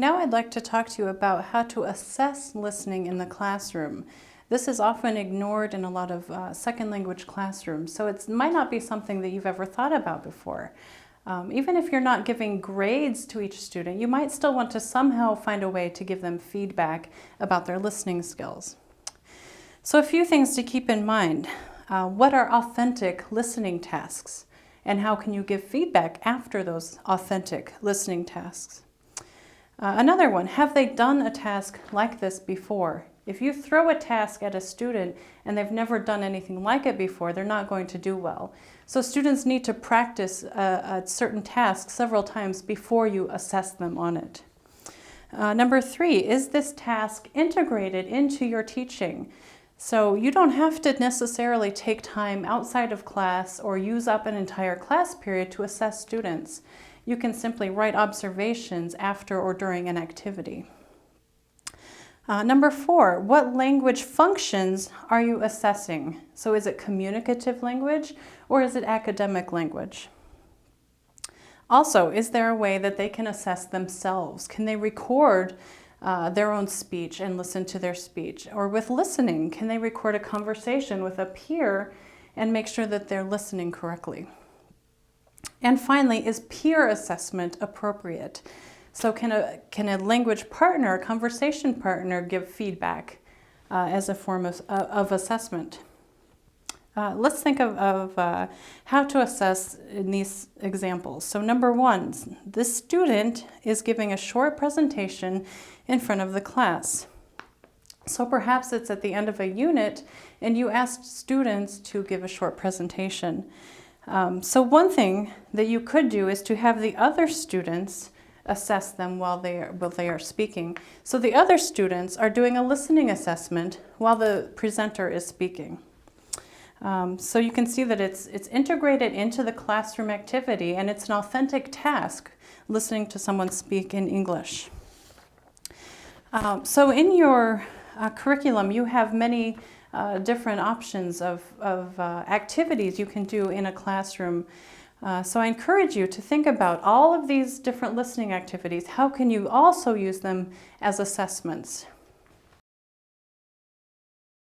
Now I'd like to talk to you about how to assess listening in the classroom. This is often ignored in a lot of second language classrooms, so it might not be something that you've ever thought about before. Even if you're not giving grades to each student, you might still want to somehow find a way to give them feedback about their listening skills. So a few things to keep in mind. What are authentic listening tasks? And how can you give feedback after those authentic listening tasks? Another one, have they done a task like this before? If you throw a task at a student and they've never done anything like it before, they're not going to do well. So students need to practice a certain task several times before you assess them on it. Number 3, is this task integrated into your teaching? So you don't have to necessarily take time outside of class or use up an entire class period to assess students. You can simply write observations after or during an activity. Number 4, what language functions are you assessing? So is it communicative language or is it academic language? Also, is there a way that they can assess themselves? Can they record their own speech and listen to their speech? Or with listening, can they record a conversation with a peer and make sure that they're listening correctly? And finally, is peer assessment appropriate? So can a language partner, a conversation partner, give feedback as a form of assessment? Let's think of how to assess in these examples. So number 1, this student is giving a short presentation in front of the class. So perhaps it's at the end of a unit and you asked students to give a short presentation. So one thing that you could do is to have the other students assess them while they are speaking. So the other students are doing a listening assessment while the presenter is speaking. So you can see that it's integrated into the classroom activity and it's an authentic task listening to someone speak in English. So in your curriculum you have many different options of activities you can do in a classroom. So I encourage you to think about all of these different listening activities. How can you also use them as assessments?